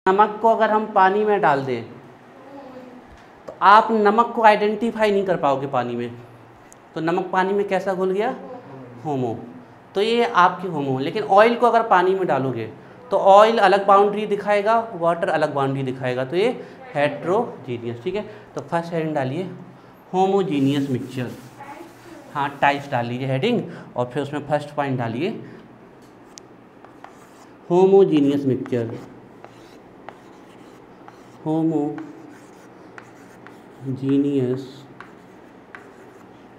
नमक को अगर हम पानी में डाल दें तो आप नमक को आइडेंटिफाई नहीं कर पाओगे पानी में। तो नमक पानी में कैसा घुल गया? होमो। तो ये आपकी होमो। लेकिन ऑयल को अगर पानी में डालोगे तो ऑयल अलग बाउंड्री दिखाएगा, वाटर अलग बाउंड्री दिखाएगा, तो ये हेट्रोजीनियस। ठीक है, तो फर्स्ट हेडिंग डालिए होमोजीनियस मिक्सचर। हाँ, टाइप्स डाल लीजिए हेडिंग, और फिर उसमें फर्स्ट पॉइंट डालिए होमोजीनियस मिक्सचर। Homogeneous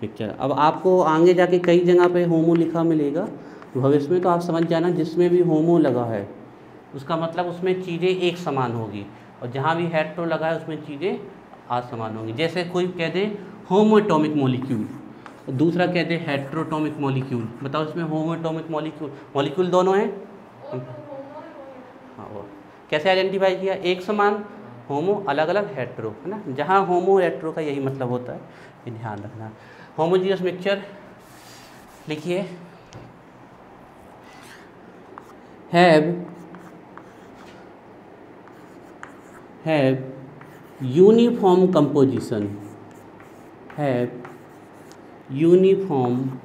mixture. अब आपको आगे जाके कई जगह पे होमो लिखा मिलेगा भविष्य में, तो आप समझ जाना जिसमें भी होमो लगा है उसका मतलब उसमें चीज़ें एक समान होगी, और जहाँ भी हेट्रो लगा है उसमें चीज़ें असमान होंगी। जैसे कोई कह दे होमोएटॉमिक मॉलिक्यूल, दूसरा कह दे हेट्रोटॉमिक मॉलिक्यूल, बताओ इसमें होमोएटॉमिक मॉलिक्यूल दोनों हैं। हाँ, वो कैसे आइडेंटिफाई किया? एक समान होमो, अलग अलग हेट्रो, है ना। जहाँ होमो हेट्रो का यही मतलब होता है, ये ध्यान रखना। होमोजीनियस मिक्सचर लिखिए have uniform composition, have uniform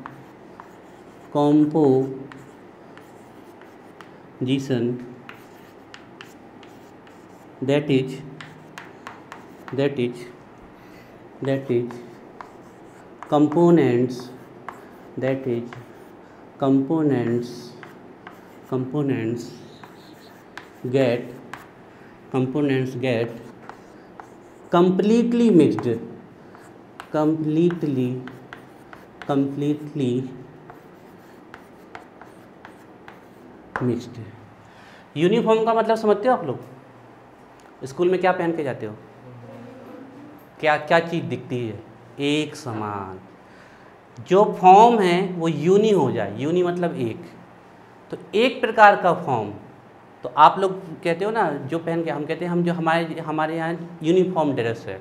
composition, that is components get completely mixed, uniform का मतलब समझते हो आप लोग? स्कूल में क्या पहन के जाते हो? क्या क्या चीज़ दिखती है? एक समान। जो फॉर्म है वो यूनी हो जाए, यूनी मतलब एक, तो एक प्रकार का फॉर्म। तो आप लोग कहते हो ना जो पहन के, हम कहते हैं हम जो हमारे यहाँ यूनिफॉर्म ड्रेस है,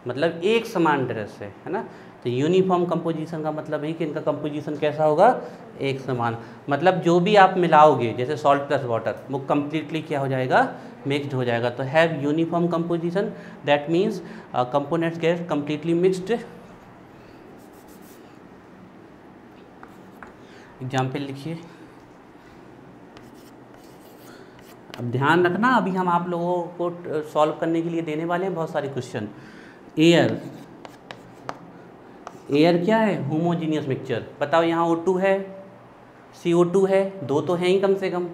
मतलब एक समान ड्रेस है ना। तो यूनिफॉर्म कंपोजिशन का मतलब है कि इनका कंपोजिशन कैसा होगा? एक समान। मतलब जो भी आप मिलाओगे, जैसे सॉल्ट प्लस वाटर, वो कम्प्लीटली क्या हो जाएगा? मिक्स्ड हो जाएगा। तो have uniform composition, that means components get completely mixed. Example लिखिए। अब ध्यान रखना, अभी हम आप लोगों को सॉल्व करने के लिए देने वाले हैं बहुत सारे क्वेश्चन। एयर क्या है? Homogeneous mixture. बताओ यहाँ O2 है, CO2 है, दो तो हैं ही कम से कम।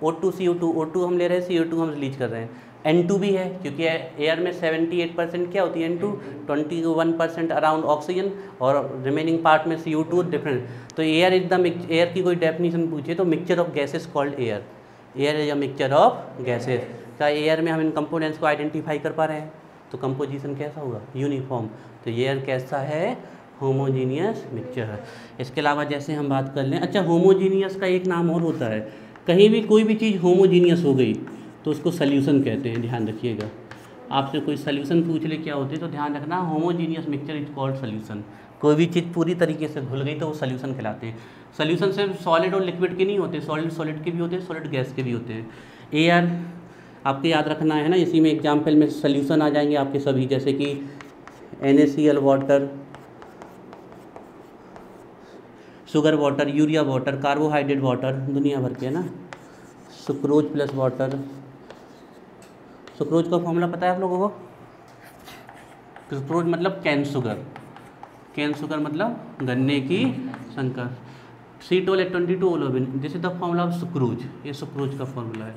O2 CO2, O2 हम ले रहे हैं, CO2 हम रिलीज कर रहे हैं। N2 भी है, क्योंकि एयर में 78% क्या होती है? N2, 21% अराउंड ऑक्सीजन, और रिमेनिंग पार्ट में CO2 डिफरेंट। तो एयर एकदम, एयर की कोई डेफिनेशन पूछे तो mixture of gases called air. Air is a mixture of gases. क्या एयर में हम इन कंपोनेंट्स को आइडेंटिफाई कर पा रहे हैं? तो कंपोजिशन कैसा होगा? यूनिफॉर्म। तो एयर कैसा है? होमोजीनियस मिक्सचर है। इसके अलावा जैसे हम बात कर लें, अच्छा होमोजीनियस का एक नाम और होता है, कहीं भी कोई भी चीज़ होमोजीनियस हो गई तो उसको सल्यूशन कहते हैं, ध्यान रखिएगा। आपसे कोई सल्यूशन पूछ ले क्या होती है, तो ध्यान रखना homogeneous mixture is called solution. कोई भी चीज़ पूरी तरीके से घुल गई तो वो सल्यूशन कहलाते हैं। सल्यूशन सिर्फ सॉलिड और लिक्विड के नहीं होते, सॉलिड के भी होते हैं, सॉलिड गैस के भी होते हैं। एयर आपको याद रखना है ना, इसी में एग्जाम्पल में सल्यूशन आ जाएंगे आपके सभी, जैसे कि NaCl water, sugar water, urea water, carbohydrate water, दुनिया भर के है ना। Sucrose plus water. सुक्रोज का फॉर्मूला पता है आप लोगों को? सुक्रोज मतलब कैन शुगर, कैन शुगर मतलब गन्ने की Shankar. C12H22 this is the formula of sucrose. ये सुक्रोज का फॉर्मूला है,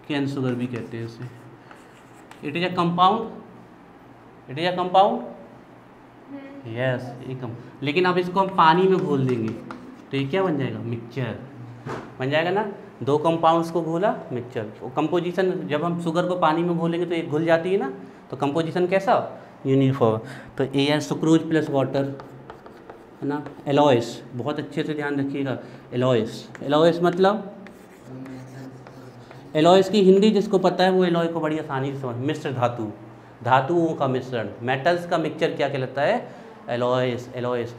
कैन शुगर भी कहते हैं इसे। It is a compound, yes एकदम। लेकिन अब इसको हम पानी में घोल देंगे तो ये क्या बन जाएगा? मिक्सचर बन जाएगा ना। दो कंपाउंड्स को घोला, मिक्सचर। कंपोजिशन जब हम शुगर को पानी में घोलेंगे तो ये घुल जाती है ना, तो कंपोजिशन कैसा? यूनिफॉर्म। तो एयर सुक्रोज प्लस वाटर है ना। एलॉयस, बहुत अच्छे से ध्यान रखिएगा। एलॉयस मतलब, एलॉयस की हिंदी जिसको पता है वो एलॉय को बड़ी आसानी से समझ। मिश्र धातु, धातुओं का मिश्रण, मेटल्स का मिक्सचर क्या कहलाता है? एलॉयस।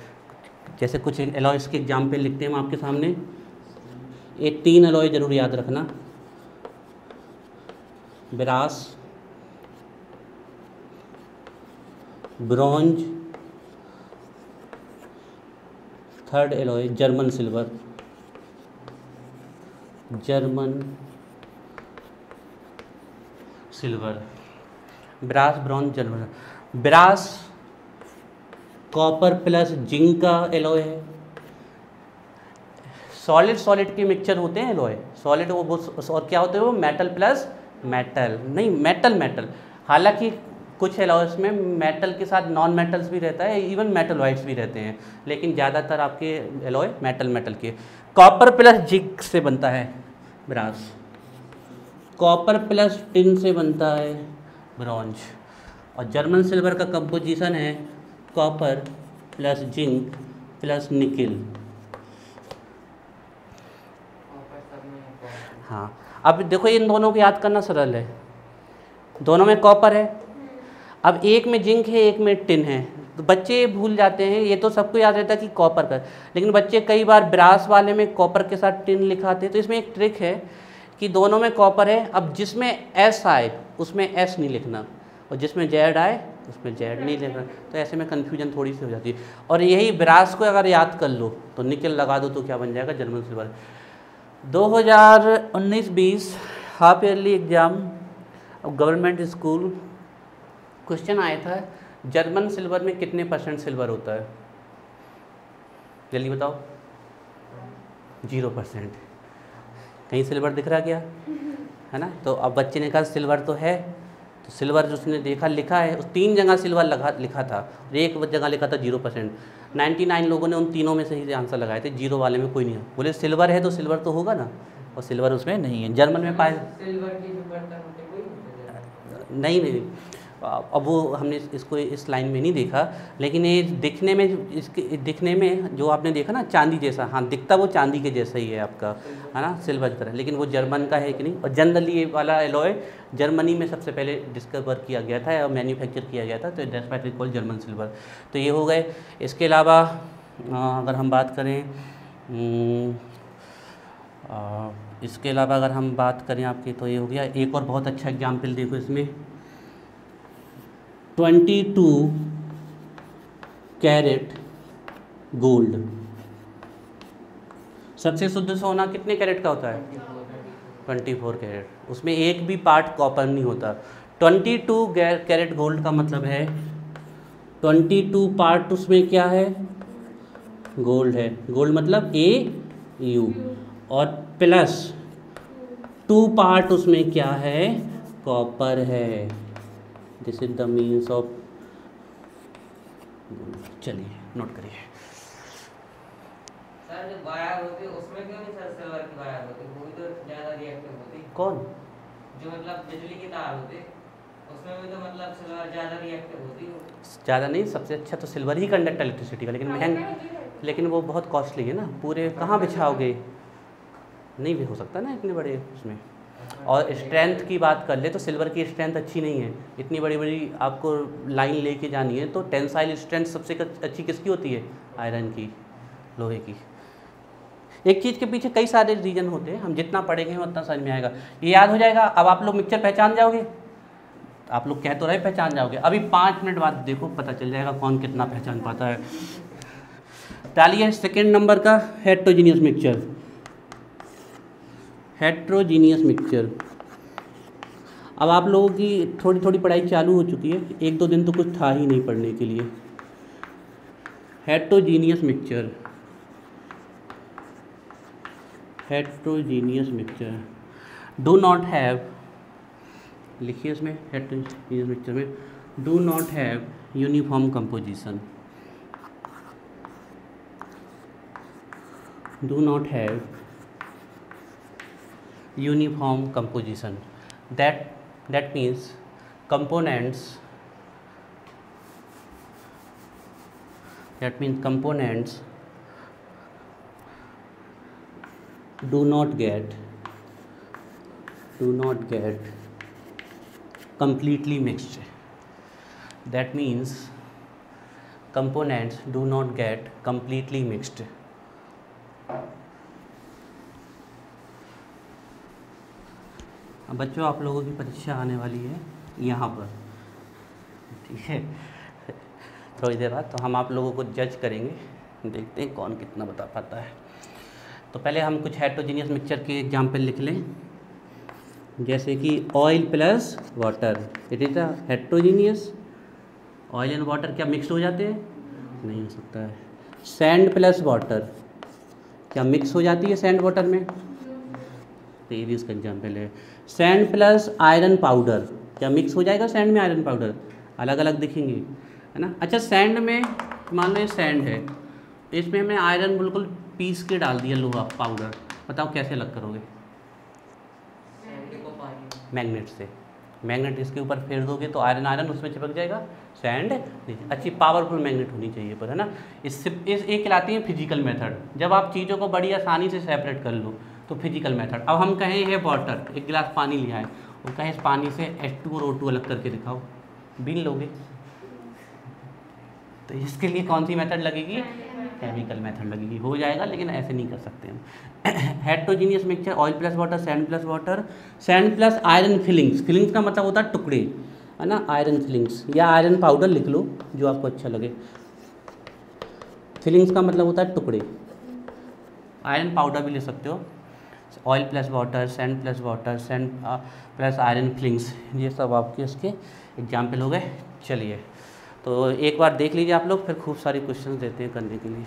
जैसे कुछ एलॉयस के एग्जाम्पल लिखते हैं हम आपके सामने। ये 3 एलॉय जरूर याद रखना। Brass, bronze, third alloy German silver, German silver, brass, bronze, German. Brass copper plus zinc का एलॉय है। सॉलिड सॉलिड के मिक्सचर होते हैं एलॉय, सॉलिड वो और क्या होते हैं वो मेटल प्लस मेटल, नहीं मेटल मेटल। हालांकि कुछ एलॉयस में मेटल के साथ नॉन मेटल्स भी रहता है, इवन मेटलॉइड्स भी रहते हैं, लेकिन ज़्यादातर आपके एलॉय मेटल मेटल के। कॉपर प्लस जिंक से बनता है ब्रास, कॉपर प्लस टिन से बनता है ब्रॉन्ज, और जर्मन सिल्वर का कंपोजिशन है copper plus zinc plus nickel. हाँ, अब देखो इन दोनों को याद करना सरल है, दोनों में कॉपर है, अब एक में जिंक है एक में टिन है, तो बच्चे भूल जाते हैं, ये तो सबको याद रहता है कि कॉपर का, लेकिन बच्चे कई बार ब्रास वाले में कॉपर के साथ टिन लिखाते हैं। तो इसमें एक ट्रिक है कि दोनों में कॉपर है, अब जिसमें एस आए उसमें एस नहीं लिखना, और जिसमें जेड आए उसमें जेड नहीं लिखना, तो ऐसे में कन्फ्यूजन थोड़ी सी हो जाती है। और यही ब्रास को अगर याद कर लो तो निकल लगा दो तो क्या बन जाएगा, German silver. 2019-20 half yearly exam government school question आया था, जर्मन सिल्वर में कितने % सिल्वर होता है, जल्दी बताओ। 0%। कहीं सिल्वर दिख रहा क्या, है ना। तो अब बच्चे ने कहा सिल्वर तो है, तो सिल्वर जो उसने देखा लिखा है, उस 3 जगह सिल्वर लिखा था, और एक जगह लिखा था 0%। 99 लोगों ने उन तीनों में सही से आंसर लगाए थे, 0 वाले में कोई नहीं है। बोले सिल्वर है तो सिल्वर तो होगा ना, और सिल्वर उसमें नहीं है। जर्मन में पाए सिल्वर की जो बर्तन होते कोई नहीं, अब वो हमने इसको इस लाइन में नहीं देखा, लेकिन ये दिखने में, इसके दिखने में जो आपने देखा ना चांदी जैसा, हाँ दिखता वो चांदी के जैसा ही है आपका, है ना, सिल्वर की तरह, लेकिन वो जर्मन का है कि नहीं। और जनरली ये वाला एलॉय जर्मनी में सबसे पहले डिस्कवर किया गया था और मैन्युफैक्चर किया गया था, तो that's why it called German silver. तो ये हो गए। इसके अलावा अगर हम बात करें इसके अलावा अगर हम बात करें आपकी, तो ये हो गया। एक और बहुत अच्छा एग्जाम्पल देखो इसमें, 22 कैरेट गोल्ड। सबसे शुद्ध सोना कितने कैरेट का होता है, 24 कैरेट। उसमें एक भी पार्ट कॉपर नहीं होता। 22 कैरेट गोल्ड का मतलब है 22 पार्ट उसमें क्या है, गोल्ड है। गोल्ड मतलब AU, और प्लस 2 पार्ट उसमें क्या है, कॉपर है। This is the means of. चलिए नोट करिए। सर जो वायर होती है उसमें क्यों नहीं सर सिल्वर की वायर होती, वो भी तो ज़्यादा रिएक्टिव होती। कौन, जो मतलब बिजली की तार होते उसमें भी तो मतलब सिल्वर ज़्यादा रिएक्टिव होती है। ज़्यादा नहीं, सबसे अच्छा तो सिल्वर ही कंडक्ट इलेक्ट्रिसिटी का, लेकिन महंगा, लेकिन वो बहुत कॉस्टली है ना, पूरे कहाँ बिछाओगे, नहीं भी हो सकता ना इतने बड़े उसमें। और स्ट्रेंथ की बात कर ले तो सिल्वर की स्ट्रेंथ अच्छी नहीं है, इतनी बड़ी बड़ी आपको लाइन लेके जानी है, तो टेंसाइल स्ट्रेंथ सबसे अच्छी किसकी होती है, आयरन की, लोहे की। एक चीज़ के पीछे कई सारे रीजन होते हैं, हम जितना पढ़ेंगे उतना समझ में आएगा, ये याद हो जाएगा। अब आप लोग मिक्सचर पहचान जाओगे, आप लोग कह तो रहे पहचान जाओगे, अभी 5 मिनट बाद देखो पता चल जाएगा कौन कितना पहचान पाता है। डालिए सेकेंड नंबर का हेट्रोजीनियस मिक्सचर। हेट्रोजीनियस मिक्सचर, अब आप लोगों की थोड़ी थोड़ी पढ़ाई चालू हो चुकी है, 1-2 दिन तो कुछ था ही नहीं पढ़ने के लिए। Heterogeneous mixture, heterogeneous mixture do not have, लिखिए इसमें हेट्रोजीनियस मिक्सचर में do not have uniform composition, do not have uniform composition, that means components do not get completely mixed. That means components do not get completely mixed. अब बच्चों आप लोगों की परीक्षा आने वाली है यहाँ पर, ठीक है, थोड़ी देर बाद। तो हम आप लोगों को जज करेंगे, देखते हैं कौन कितना बता पाता है। तो पहले हम कुछ हेटेरोजेनियस मिक्सचर के एग्जाम्पल लिख लें, जैसे कि oil plus water, it is a heterogeneous. Oil and water क्या मिक्स हो जाते हैं? नहीं हो सकता है। सैंड प्लस वाटर क्या मिक्स हो जाती है सैंड वाटर में? तो ये भी इसका एग्जाम्पल है। सैंड प्लस आयरन पाउडर क्या मिक्स हो जाएगा सैंड में आयरन पाउडर? अलग अलग दिखेंगे, है ना। अच्छा, सैंड में मान लो ये सैंड है, इसमें हमने आयरन बिल्कुल पीस के डाल दिया, लोहा पाउडर, बताओ कैसे अलग करोगे? मैग्नेट से। मैग्नेट इसके ऊपर फेर दोगे तो आयरन आयरन उसमें चिपक जाएगा, सैंड अच्छी पावरफुल मैग्नेट होनी चाहिए पर, है ना। इससे एक कहलाती है फिजिकल मेथड, जब आप चीज़ों को बड़ी आसानी से सेपरेट कर लो तो फिजिकल मेथड। अब हम कहें है वाटर, एक गिलास पानी लिया है और कहें इस पानी से H2 और O2 अलग करके दिखाओ, बीन लोगे? तो इसके लिए कौन सी मेथड लगेगी? केमिकल मेथड लगेगी, हो जाएगा, लेकिन ऐसे नहीं कर सकते हम। Heterogeneous mixture, oil plus water, sand plus water, sand plus iron filings. Filings का मतलब होता है टुकड़े, है ना, आयरन फिलिंग्स, या आयरन पाउडर लिख लो जो आपको अच्छा लगे। फिलिंग्स का मतलब होता है टुकड़े, आयरन पाउडर भी ले सकते हो। Oil plus water, sand plus water, sand plus iron fillings, ये सब आपके इसके एग्जाम्पल हो गए। चलिए, तो एक बार देख लीजिए आप लोग, फिर खूब सारी क्वेश्चंस देते हैं करने के लिए।